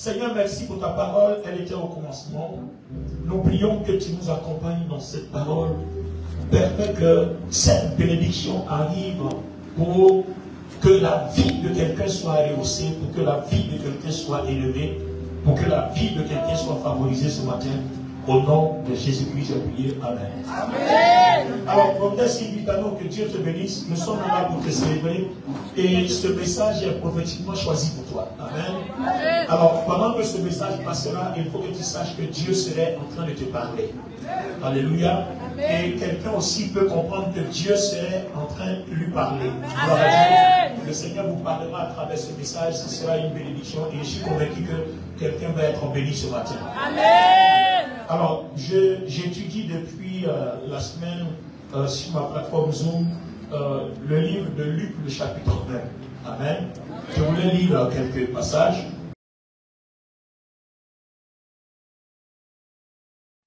Seigneur, merci pour ta parole, elle était au commencement. Nous prions que tu nous accompagnes dans cette parole. Permets que cette bénédiction arrive pour que la vie de quelqu'un soit rehaussée, pour que la vie de quelqu'un soit élevée, pour que la vie de quelqu'un soit favorisée ce matin. Au nom de Jésus-Christ, j'ai prié. Amen. Amen. Alors, Docteur Sylvitano, que Dieu te bénisse. Nous sommes là pour te célébrer. Et ce message est prophétiquement choisi pour toi. Amen. Amen. Alors, pendant que ce message passera, il faut que tu saches que Dieu serait en train de te parler. Alléluia. Amen. Et quelqu'un aussi peut comprendre que Dieu serait en train de lui parler. Amen. Le Seigneur vous parlera à travers ce message. Ce sera une bénédiction. Et je suis convaincu que quelqu'un va être béni ce matin. Amen. Alors, j'étudie depuis la semaine sur ma plateforme Zoom le livre de Luc, le chapitre 20. Amen. Je voulais lire quelques passages.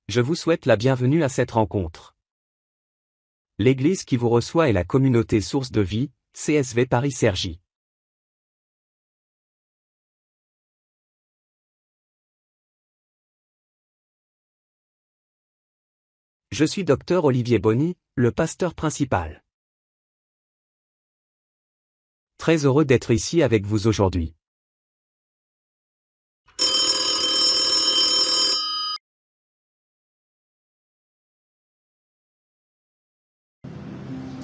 Je vous souhaite la bienvenue à cette rencontre. L'église qui vous reçoit est la communauté Source de Vie, CSV Paris-Cergy. Je suis Dr Olivier Bonny, le pasteur principal. Très heureux d'être ici avec vous aujourd'hui.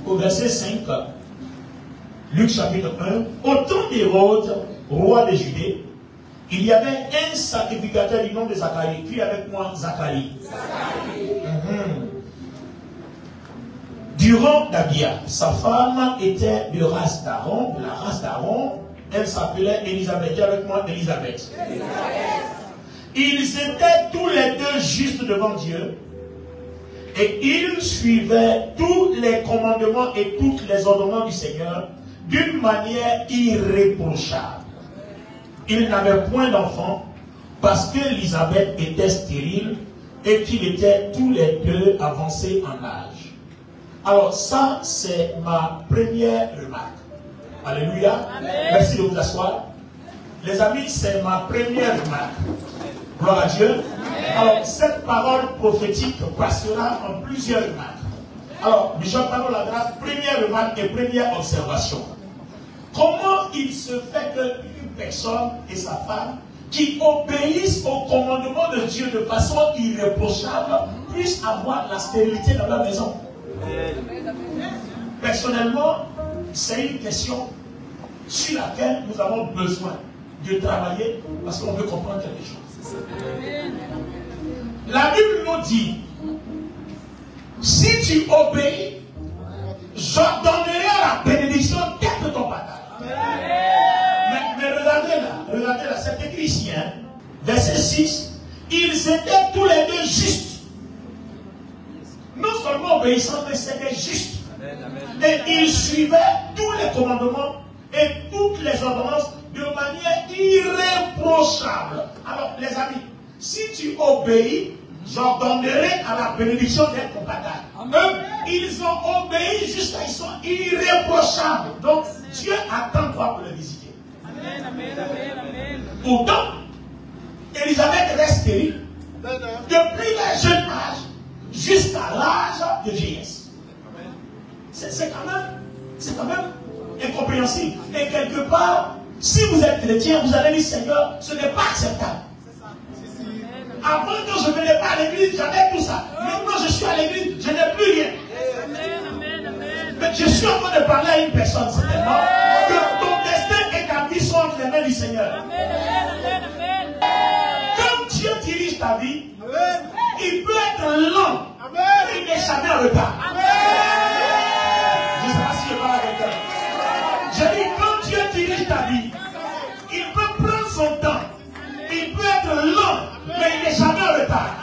Au verset 5, Luc chapitre 1, au temps d'Hérode, roi de Judée, il y avait un sacrificateur du nom de Zacharie. Puis avec moi, Zacharie. Durant d'Abia, sa femme était de race d'Aaron. La race d'Aaron, elle s'appelait Élisabeth. Dis avec moi, Élisabeth. Ils étaient tous les deux justes devant Dieu. Et ils suivaient tous les commandements et toutes les ordonnances du Seigneur d'une manière irréprochable. Ils n'avaient point d'enfant parce qu'Élisabeth était stérile et qu'ils étaient tous les deux avancés en âge. Alors ça, c'est ma première remarque. Alléluia. Amen. Merci de vous asseoir. Les amis, c'est ma première remarque. Gloire à Dieu. Amen. Alors, cette parole prophétique passera en plusieurs remarques. Alors, Bishop Pano Lagrave, première remarque et première observation. Comment il se fait qu'une personne et sa femme qui obéissent au commandement de Dieu de façon irréprochable puissent avoir la stérilité dans leur maison? Personnellement, c'est une question sur laquelle nous avons besoin de travailler parce qu'on veut comprendre quelque chose. La Bible nous dit, si tu obéis, j'ordonnerai la bénédiction dès que ton partage. Mais regardez là, c'est écrit ici, hein? Verset 6, ils étaient tous les deux justes. Non seulement obéissants, mais c'était juste. Et ils suivaient tous les commandements et toutes les ordonnances de manière irréprochable. Alors, les amis, si tu obéis, j'ordonnerai à la bénédiction d'être ton partage. Ils ont obéi jusqu'à ils sont irréprochables. Donc, Dieu attend toi pour le visiter. Amen, amen, amen, amen. Pourtant, Élisabeth reste stérile depuis le jeune âge jusqu'à l'âge de vieillesse. C'est quand même incompréhensible. Et quelque part, si vous êtes chrétien, vous allez dire, Seigneur, ce n'est pas acceptable. Avant, quand je ne venais pas à l'église, j'avais tout ça. Maintenant, je suis à l'église, je n'ai plus rien. Mais je suis en train de parler à une personne, certainement, que ton destin établi soit entre les mains du Seigneur. Quand Dieu dirige ta vie, il peut être lent, mais il n'est jamais en retard. Je ne sais pas si je parle avec toi. Je dis, quand Dieu dirige ta vie, il peut prendre son temps. Il peut être lent, mais il n'est jamais en retard.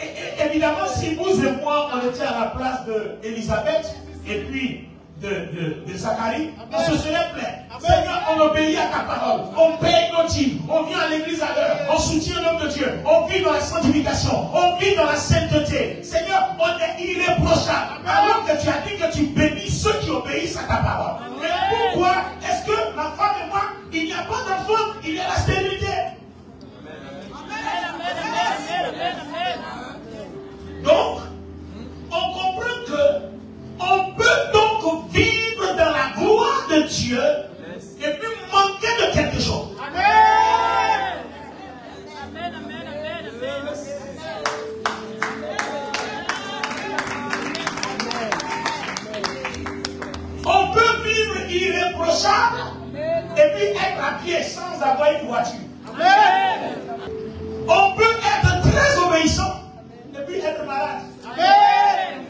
Et évidemment, si vous et moi, on était à la place d'Élisabeth et puis de Zacharie, on se serait plaint. Seigneur, on obéit à ta parole. On paye nos dîmes. On vient à l'église à l'heure. On soutient l'homme de Dieu. On vit dans la sanctification. On vit dans la sainteté. Seigneur, on est irréprochable. Alors que tu as dit que tu bénis ceux qui obéissent à ta parole. Mais pourquoi est-ce que ma femme et moi, il n'y a pas d'enfant, il y a la stérilité? d'avoir une voiture. Amen. On peut être très obéissant et puis être malade. Amen.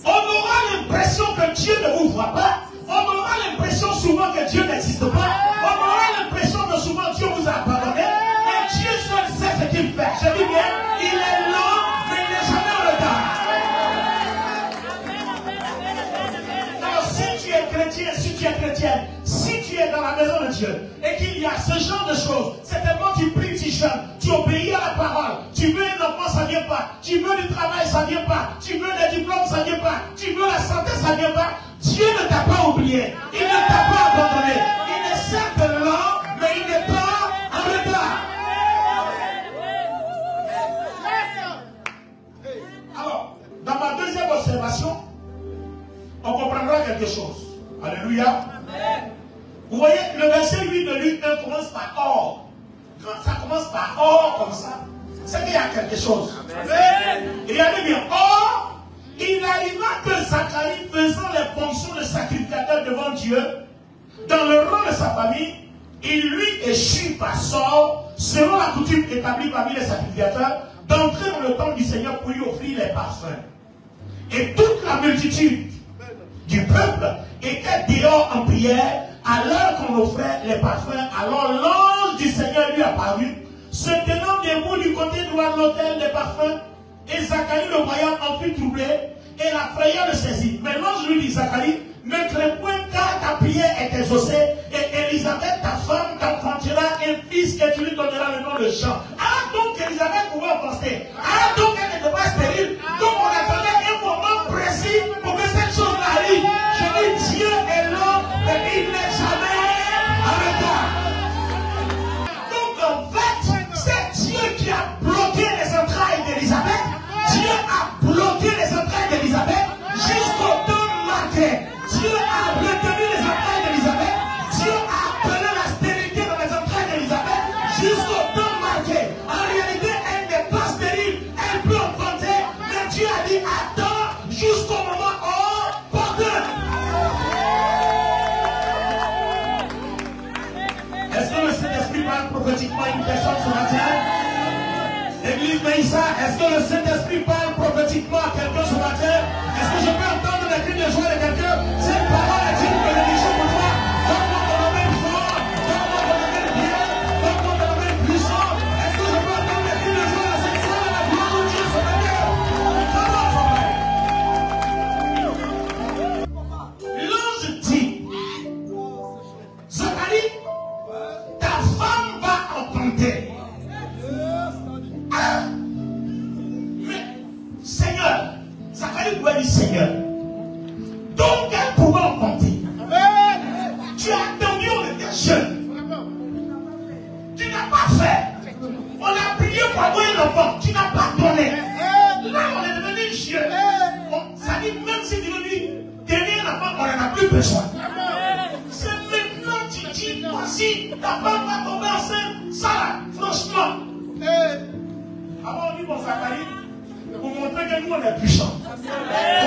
On aura l'impression que Dieu ne vous voit pas. On aura l'impression souvent que Dieu n'existe pas. On aura l'impression que souvent Dieu vous a abandonné. Mais Dieu seul sait ce qu'il fait. Je dis bien, il est lent, mais il n'est jamais en retard. Alors si tu es chrétien, si tu es chrétienne, si tu es dans la maison de Dieu et qu'il y a ce genre de choses, c'est tellement tu pries, tu jeûnes, tu obéis à la parole, tu veux un enfant, ça ne vient pas, tu veux du travail, ça ne vient pas, tu veux des diplômes, ça ne vient pas, tu veux la santé, ça ne vient pas. Dieu ne t'a pas oublié, il ne t'a pas abandonné, il est certes lent, mais il n'est pas en retard. Alors, dans ma deuxième observation, on comprendra quelque chose. Alléluia. Vous voyez, le verset 8 de Luc 1 commence par or. Quand ça commence par or comme ça, c'est qu'il y a quelque chose. Regardez bien. Or, il arriva que Zacharie, faisant les fonctions de sacrificateur devant Dieu, dans le rang de sa famille, il lui échut par sort, selon la coutume établie parmi les sacrificateurs, d'entrer dans le temple du Seigneur pour lui offrir les parfums. Et toute la multitude du peuple était dehors en prière à l'heure qu'on offrait les parfums. Alors l'ange du Seigneur lui apparut, se tenant debout du côté droit de l'autel des parfums. Et Zacharie le voyant en fut troublé, et la frayeur le saisit. Mais l'ange lui dit, Zacharie, ne crains point, car ta prière est exaucée, et Élisabeth, ta femme, t'enfantera un fils, et tu lui donneras le nom de Jean. Ah, donc Élisabeth pouvait penser. Ah, donc elle n'était pas stérile. Donc on attendait un moment précis pour que cette chose-là arrive. Je dis, Dieu est là, mais il n'est jamais en retard. Donc en fait, c'est Dieu qui a bloqué les entrailles d'Élisabeth. Dieu a bloqué les entrailles d'Élisabeth jusqu'au temps marqué. Dieu a retenu les entrailles d'Élisabeth. Dieu a appelé la stérilité dans les entrailles d'Élisabeth jusqu'au temps marqué. En réalité, elle n'est pas stérile. Elle peut enfanter. Mais Dieu a dit, attends jusqu'au moment opportun. Est-ce que le Saint-Esprit parle prophétiquement à une personne ce matin? Église Maïssa, est-ce que le Saint-Esprit parle prophétiquement à quelqu'un ce matin? Est-ce que je peux entendre les cris de joie de quelqu'un? Cette parole est une bénédiction pour toi. Donne-moi ton domaine fort, donne-moi ton domaine bien, donne-moi ton domaine puissant. Est-ce que je peux entendre les cris de joie de cette salle à la gloire de Dieu ce matin? L'ange dit, Zacharie, ta femme va enfanter. Mais Seigneur, Zacharie pouvait dire Seigneur. Donc elle pouvait enfanter. Tu as attendu, on était jeune. Tu n'as pas fait. On a prié pour avoir un enfant. Tu n'as pas donné. Là, on est devenu vieux. Ça dit, même si tu nous dis, donner un enfant, on n'en a plus besoin. C'est maintenant que tu dis, voici, ta femme va tomber enceinte. Ça là, franchement. Avant on dit bon Zacharie, pour montrer que nous on est puissants.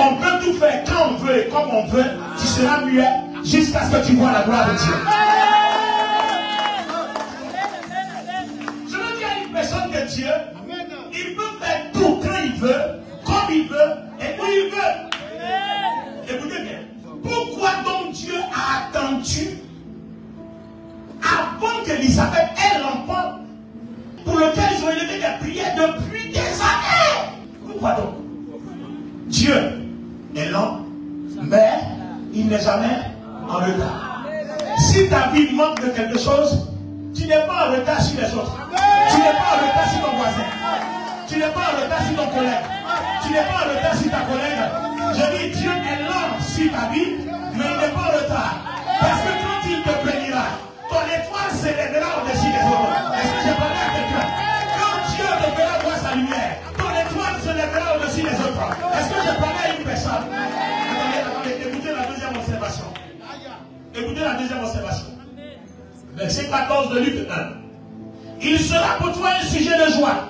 On peut tout faire quand on veut et comme on veut, tu seras muet jusqu'à ce que tu vois la gloire de Dieu. Je veux dire à une personne de Dieu, il peut faire tout quand il veut, comme il veut et où il veut. Écoutez bien. Pourquoi donc Dieu a attendu avant qu'Élisabeth ait l'enfant pour lequel ils ont élevé des prières depuis des années? Pourquoi donc? Dieu est lent, mais il n'est jamais en retard. Si ta vie manque de quelque chose, tu n'es pas en retard sur les autres. Tu n'es pas en retard sur ton voisin. Tu n'es pas en retard sur ton collègue. Tu n'es pas en retard sur ta collègue. Je dis, Dieu est lent sur ta vie, mais il n'est pas en retard. Parce que quand il te bénira, ton étoile s'élèvera au-dessus des autres. Est-ce que j'ai parlé à quelqu'un? Quand Dieu te fera voir sa lumière, ton étoile s'élèvera au-dessus des autres. Est-ce que j'ai parlé à une personne? Attendez, écoutez la deuxième observation. Écoutez la deuxième observation. Verset 14 de Luc 1. Il sera pour toi un sujet de joie,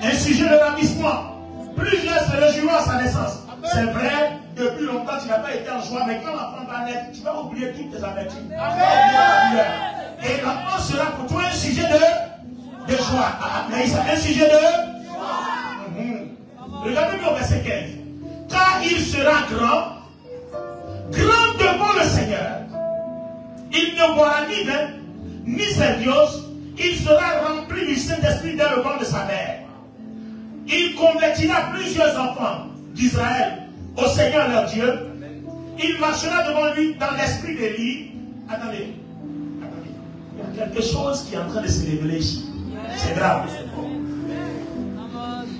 un sujet de ravissement. Plusieurs se réjouiront à sa naissance. C'est vrai, depuis longtemps tu n'as pas été en joie, mais quand l'enfant va naître, tu vas oublier toutes tes amertumes. Et l'enfant sera pour toi un sujet de joie. Mais un sujet de joie. Regardez bien au verset 15. Car il sera grand devant le Seigneur. Il ne boira ni vin, ni servios. Il sera rempli du Saint-Esprit dès le ventre de sa mère. Il convertira plusieurs enfants d'Israël au Seigneur leur Dieu. Il marchera devant lui dans l'esprit d'Élie. Attendez. Il y a quelque chose qui est en train de se révéler ici. C'est grave.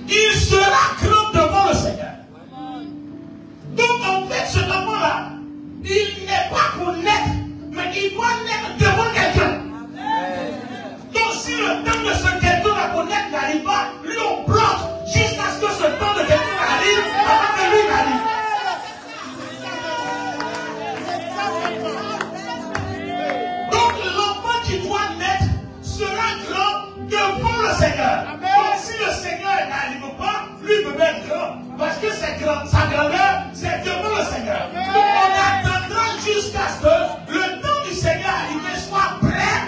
Il sera grand devant le Seigneur. Donc en fait, cet enfant-là, il n'est pas pour naître, mais il doit naître devant quelqu'un. Donc si le temps de ce quelqu'un-là pour naître n'arrive pas, lui on bloque jusqu'à ce que ce temps de quelqu'un arrive avant que lui n'arrive. Donc l'enfant qui doit naître sera grand devant le Seigneur. Donc si le Seigneur n'arrive pas, lui peut être grand. Parce que sa grandeur, c'est devant le Seigneur. Donc on attendra jusqu'à ce que le temps du Seigneur arrivé soit prêt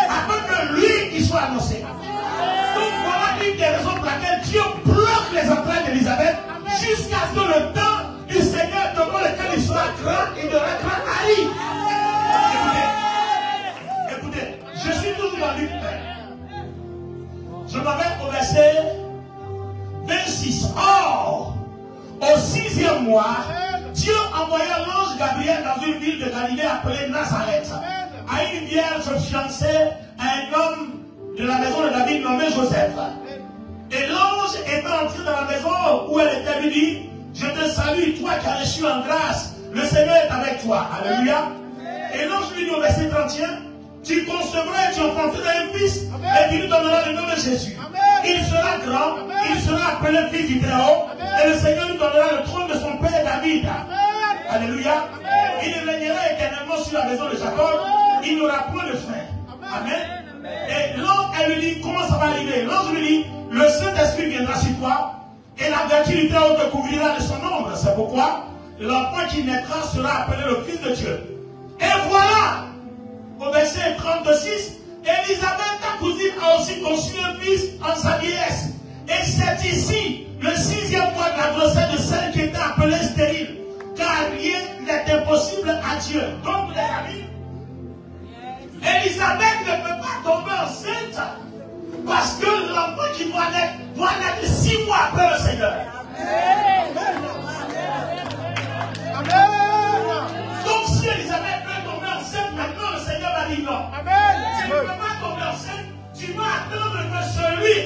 afin que lui il soit annoncé. Donc voilà une des raisons pour laquelle Dieu bloque les entrailles d'Élisabeth jusqu'à ce que le temps du Seigneur devant lequel il sera grand et de la grande arrive. Écoutez, je suis toujours dans Luc 1. Je m'arrête au verset 26. Or, au 6e mois, Dieu envoya l'ange Gabriel dans une ville de Galilée appelée Nazareth, à une vierge fiancée à un homme de la maison de David nommé Joseph. Et l'ange étant entré dans la maison où elle était, lui dit: je te salue, toi qui as reçu en grâce, le Seigneur est avec toi. Alléluia. Et l'ange lui dit au verset 31: tu concevras et tu enfanteras un fils, et tu lui donneras le nom de Jésus. Il sera grand, il sera appelé fils du Très-Haut, et le Seigneur lui donnera le trône de son père David. Alléluia. Il régnera éternellement sur la maison de Jacob, il n'aura point de fin. Amen. Et l'ange, elle lui dit: comment ça va arriver? L'ange lui dit: le Saint-Esprit viendra sur toi, et la vertu du Très-Haut te couvrira de son ombre. C'est pourquoi l'enfant qui naîtra sera appelé le Fils de Dieu. Et voilà, au verset 36, Élisabeth, ta cousine, a aussi conçu un fils en sa vieillesse. Et c'est ici le 6e mois de la grossesse de celle qui était appelée stérile, car rien n'est impossible à Dieu. Donc les amis, Élisabeth ne peut pas tomber enceinte parce que l'enfant qui doit naître 6 mois après le Seigneur. Amen. Donc si Élisabeth peut tomber enceinte, maintenant le Seigneur va dire non. Tu ne peux pas tomber enceinte, tu dois attendre que celui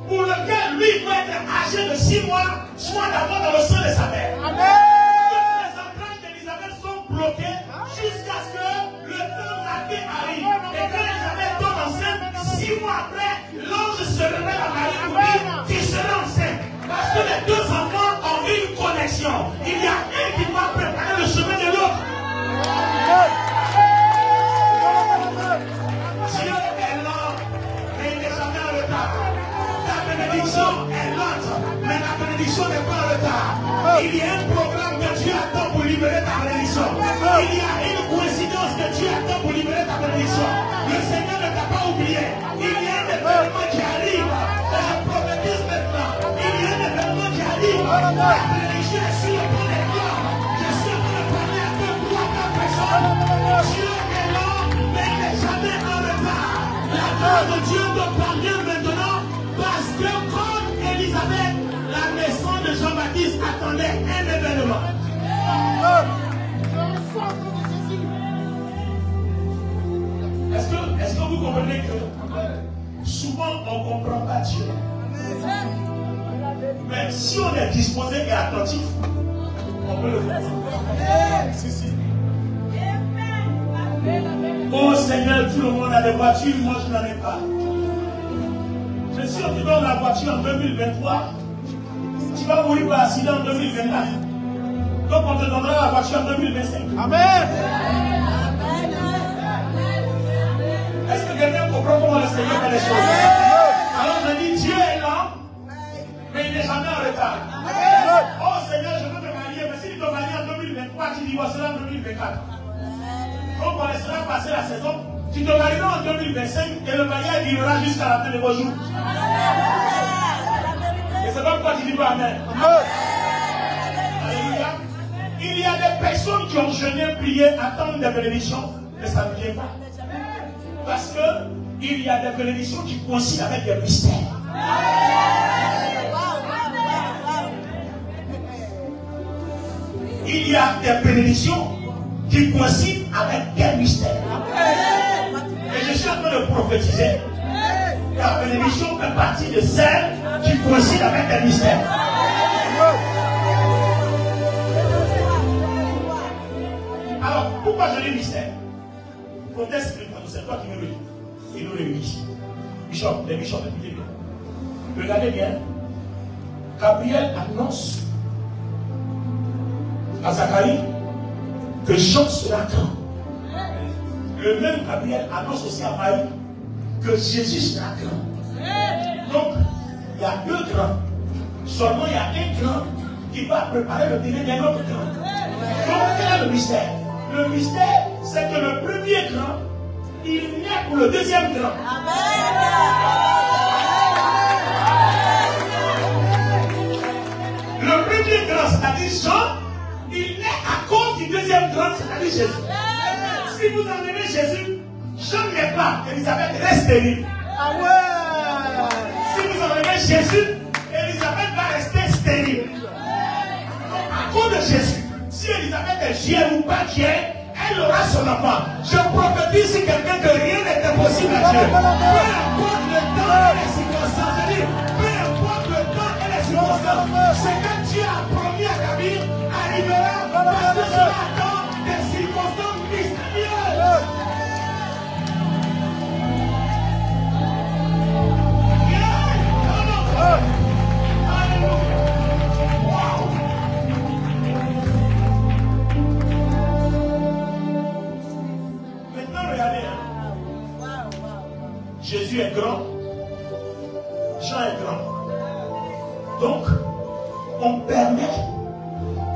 pour lequel lui doit être âgé de 6 mois soit d'abord dans le sein de sa mère. Amen. Donc les entrailles d'Élisabeth sont bloquées jusqu'à ce que le temps de la vie arrive. Et quand Élisabeth tombe enceinte, 6 mois après, l'ange se révèle à Marie pour dire: tu seras enceinte. Parce que les deux enfants ont une connexion. Il y a un qui doit préparer le chemin de l'autre. Dieu est lent, mais il n'est jamais en retard. Ta bénédiction est lente, mais la bénédiction n'est pas en retard. Il y a un programme que Dieu attend pour libérer ta bénédiction. Il y a une coïncidence que Dieu attend pour libérer ta bénédiction. Le Seigneur ne t'a pas oublié. Il y a un événement qui arrive. Et je prophétise maintenant. Il y a un événement qui arrive. La bénédiction est sur le point d'éclat. Je suis en train de parler à 2, 3, 4 personnes. Dieu est là, mais il n'est jamais en retard. La grâce de Dieu doit parler maintenant parce que comme Élisabeth, la maison de Jean-Baptiste attendait un événement. Est-ce que vous comprenez que souvent on ne comprend pas Dieu? Mais si on est disposé et attentif, on peut le comprendre. Oh Seigneur, tout le monde a des voitures, moi je n'en ai pas. Je suis sûr que tu donnes la voiture en 2023, tu vas mourir par accident en 2024. Donc on te donnera la voiture en 2025. Amen. Est-ce que quelqu'un comprend comment le Seigneur fait les choses? Alors je dis, Dieu est là, mais il n'est jamais en retard. Oh Seigneur, je veux te marier, mais si tu te maries en 2023, tu divorceras en 2024. Donc on laissera passer la saison, Tu te marieras en 2025 et le mariage durera jusqu'à la fin de vos jours. Et c'est pas pourquoi tu dis pas Amen. Alléluia. Il y a des personnes qui ont jeûné, prié, attendent des bénédictions, mais ça ne vient pas. Parce que il y a des bénédictions qui coïncident avec des mystères. Il y a des bénédictions qui coïncident avec des mystères. Et je suis en train de prophétiser. La bénédiction fait partie de celles qui coïncident avec des mystères. Alors, pourquoi je dis mystère? Contexte, c'est toi qui me le dis. Il nous réunit. Bishop, les bishops, écoutez bien. Regardez bien. Gabriel annonce à Zacharie que Jean sera grand. Le même Gabriel annonce aussi à Marie que Jésus sera grand. Donc, il y a deux grands. Seulement, il y a un grand qui va préparer le dîner d'un autre grand. Donc, quel est le mystère? Le mystère, c'est que le premier grand, il naît pour le deuxième grand. Le premier grand, c'est-à-dire Jean, il naît à cause du deuxième grand, c'est-à-dire Jésus. Si vous enlevez Jésus, Jean n'est pas, Élisabeth reste stérile. Si vous enlevez Jésus, Élisabeth va rester stérile. Donc, à cause de Jésus, si Élisabeth est vierge ou pas vierge, elle aura son enfant. Je prophétise sur quelqu'un que rien n'est impossible à Dieu. Peu importe le temps et les circonstances, je dis, peu importe le temps et les circonstances, ce que Dieu a promis à David arrivera parce que cela attend des circonstances mystérieuses. Jésus est grand, Jean est grand. Donc, on permet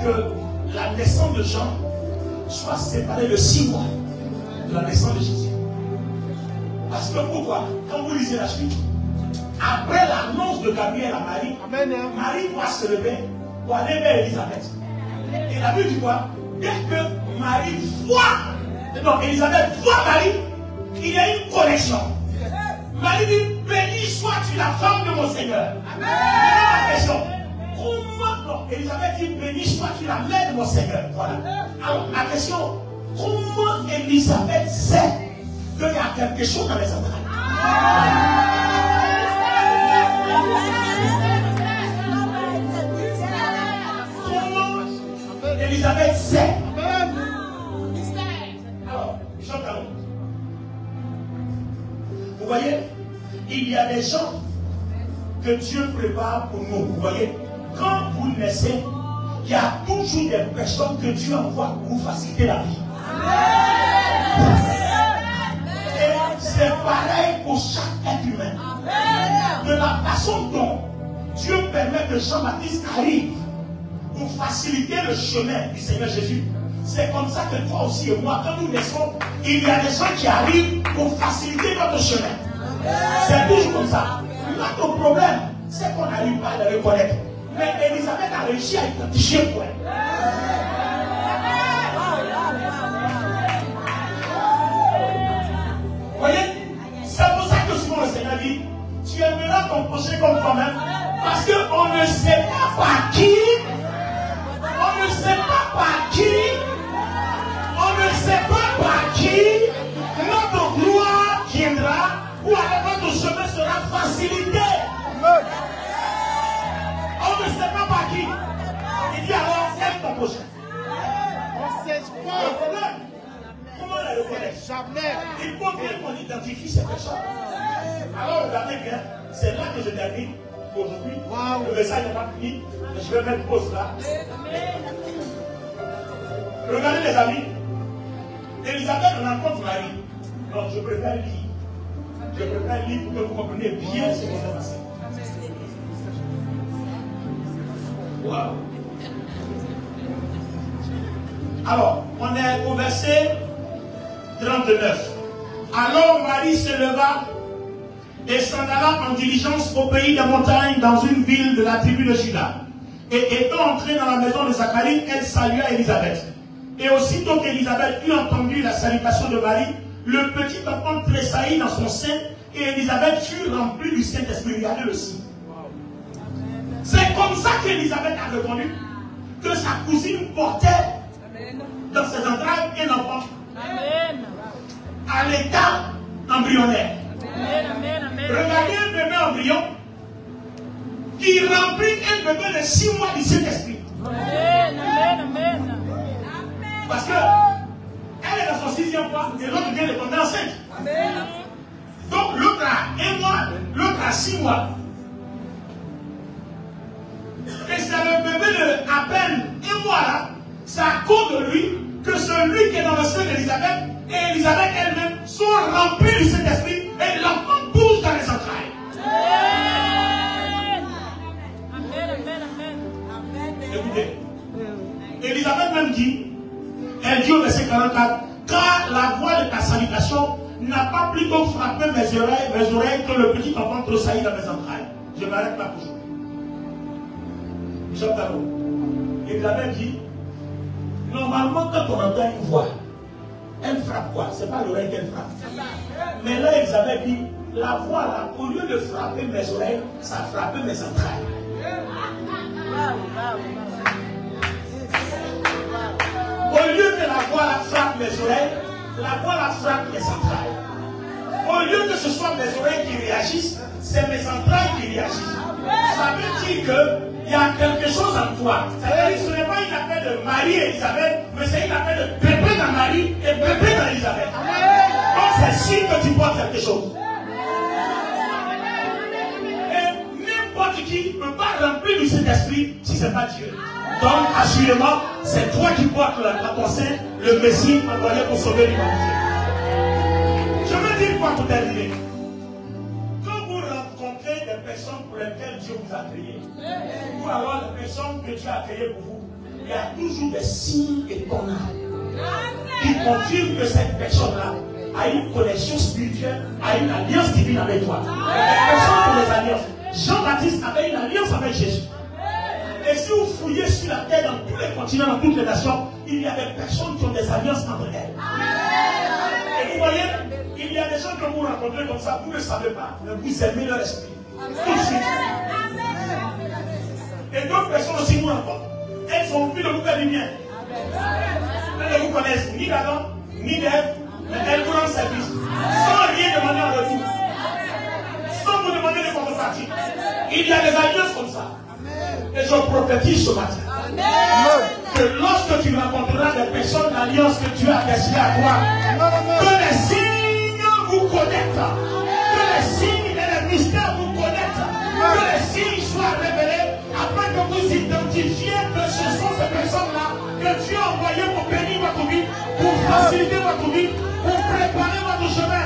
que la naissance de Jean soit séparée de 6 mois de la naissance de Jésus. Parce que pourquoi? Quand vous lisez la suite, après l'annonce de Gabriel à Marie, Marie doit se lever pour aller vers Élisabeth. Et la Bible dit quoi? Dès que Marie voit, non, Élisabeth voit Marie, il y a une connexion. Marie dit, béni sois-tu la femme de mon Seigneur. Amen. La question, comment, non, Élisabeth dit, béni sois-tu la mère de mon Seigneur. Voilà. Alors, la question, comment Élisabeth sait qu'il y a quelque chose dans les entrailles? Comment Élisabeth sait? Alors, chantons. Vous voyez, il y a des gens que Dieu prépare pour nous. Vous voyez, quand vous naissez, il y a toujours des personnes que Dieu envoie pour vous faciliter la vie. Et c'est pareil pour chaque être humain. De la façon dont Dieu permet que Jean-Baptiste arrive pour faciliter le chemin du Seigneur Jésus, c'est comme ça que toi aussi et moi, quand nous naissons, il y a des gens qui arrivent pour faciliter notre chemin. C'est toujours comme ça. Notre problème, c'est qu'on n'arrive pas à le reconnaître. Mais Élisabeth a réussi à identifier pour elle. Vous voyez, c'est pour ça que souvent le Seigneur dit, tu aimeras ton prochain comme toi-même, parce qu'on ne sait pas par qui, on ne sait pas par qui, on ne sait pas par qui notre gloire viendra, ou alors notre chemin sera facilité. On ne sait pas par qui. Il dit alors, aime ton prochain. On ne sait pas. Comment on le reconnaît? Jamais. Il faut bien qu'on identifie ces personnes. Alors regardez bien, c'est là que je termine aujourd'hui. Le message n'est pas fini, mais je vais mettre pause là. Regardez les amis. Élisabeth rencontre Marie. Donc je préfère lire. Je préfère lire pour que vous compreniez bien ce qui s'est passé. Wow. Alors, on est au verset 39. Alors Marie se leva et s'en alla en diligence au pays des montagnes dans une ville de la tribu de Juda. Et étant entrée dans la maison de Zacharie, elle salua Élisabeth. Et aussitôt qu'Élisabeth eut entendu la salutation de Marie, le petit enfant tressaillit dans son sein et Élisabeth fut remplie du Saint-Esprit. Regardez le signe. C'est comme ça qu'Élisabeth a répondu que sa cousine portait dans ses entrailles un enfant à l'état embryonnaire. Regardez un bébé embryon qui remplit un bébé de 6 mois du Saint-Esprit. Parce que elle est dans son 6e mois et l'autre vient de tomber enceinte. Donc l'autre a 1 mois, l'autre a 6 mois. Et c'est le bébé de à peine 1 mois là, c'est à cause de lui que celui qui est dans le sein d'Élisabeth et Élisabeth elle-même sont remplis du Saint-Esprit et l'enfant bouge dans les entrailles. Écoutez, Élisabeth même dit, elle dit au verset 44, car la voix de ta salutation n'a pas plutôt frappé mes oreilles que le petit enfant tressaillit dans mes entrailles. Je m'arrête là pour jouer. Bishop Tabo. Élisabeth dit, normalement quand on entend une voix, elle frappe quoi? C'est pas l'oreille qu'elle frappe. Mais là, Élisabeth dit, la voix là, au lieu de frapper mes oreilles, ça a frappé mes entrailles. Au lieu que la voix la frappe mes oreilles, la voix la frappe mes entrailles. Au lieu que ce soit mes oreilles qui réagissent, c'est mes entrailles qui réagissent. Ça veut dire qu'il y a quelque chose en toi. C'est-à-dire que ce n'est pas une affaire de Marie et Élisabeth, mais c'est une affaire de bébé dans Marie et bébé dans Élisabeth. Donc c'est sûr que tu portes quelque chose. Et n'importe qui ne peut pas remplir du Saint-Esprit si ce n'est pas Dieu. Donc assurément, c'est toi qui portes la ton sein, le Messie envoyé pour sauver l'humanité. Je veux dire quoi pour terminer? Quand vous rencontrez des personnes pour lesquelles Dieu vous a créé, ou alors des personnes que Dieu a créées pour vous, il y a toujours des signes étonnants qui confirment que cette personne-là a une connexion spirituelle, a une alliance divine avec toi. Des personnes pour les alliances. Jean-Baptiste avait une alliance avec Jésus. Et si vous fouillez sur la terre, dans tous les continents, dans toutes les nations, il y a des personnes qui ont des alliances entre elles. Et vous voyez, il y a des gens que vous rencontrez comme ça, vous ne savez pas, mais vous aimez leur esprit. Tout de suite. Et d'autres personnes aussi vous rencontrent. Elles ont envie de vous faire du bien. Elles ne vous connaissent ni d'Adam, ni d'Ève, mais elles vous rendent service. Sans rien demander en retour. Sans vous demander de contrepartie. Il y a des alliances comme ça. Et je prophétise ce matin que lorsque tu rencontreras des personnes d'alliance que Dieu a destinées à toi, que les signes vous connectent, que les signes et les mystères vous connectent, que les signes soient révélés afin que vous identifiez que ce sont ces personnes-là que Dieu a envoyées pour bénir votre vie, pour faciliter votre vie, pour préparer votre chemin.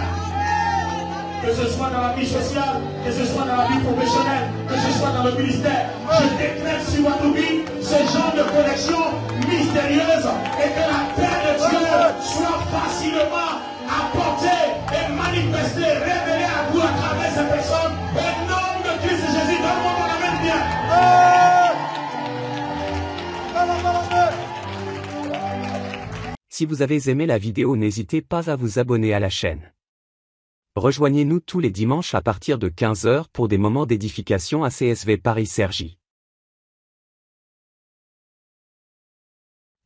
Que ce soit dans la vie sociale, que ce soit dans la vie professionnelle, que ce soit dans le ministère, je décrète sur votre vie ce genre de connexion mystérieuse et que la paix de Dieu soit facilement apportée et manifestée, révélée à vous à travers ces personnes. Au nom de Christ Jésus, donne-moi mon amen bien. Si vous avez aimé la vidéo, n'hésitez pas à vous abonner à la chaîne. Rejoignez-nous tous les dimanches à partir de 15 h pour des moments d'édification à CSV Paris-Cergy.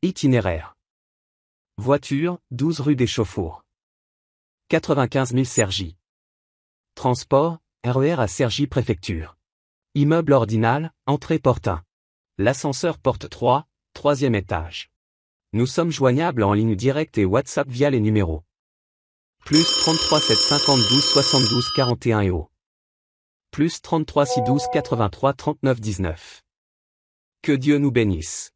Itinéraire. Voiture, 12 rue des Chauffours. 95 000 Cergy. Transport, RER à Cergy Préfecture. Immeuble ordinal, entrée porte 1. L'ascenseur porte 3, 3e étage. Nous sommes joignables en ligne directe et WhatsApp via les numéros plus 33 750 12 72 41 et au plus 33 6 12 83 39 19. Que Dieu nous bénisse.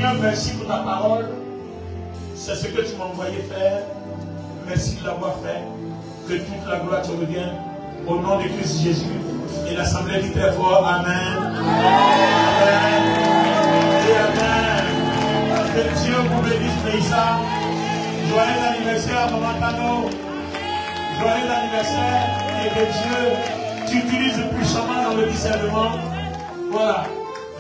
Seigneur, merci pour ta parole. C'est ce que tu m'as envoyé faire. Merci de l'avoir fait. Que toute la gloire te revienne. Au nom de Christ Jésus. Et l'Assemblée dit très fort, Amen. Amen. Et Amen. Que Dieu vous bénisse, Meïssa. Joyeux anniversaire, Maman Tano. Joyeux anniversaire. Et que Dieu t'utilise puissamment dans le discernement. Voilà.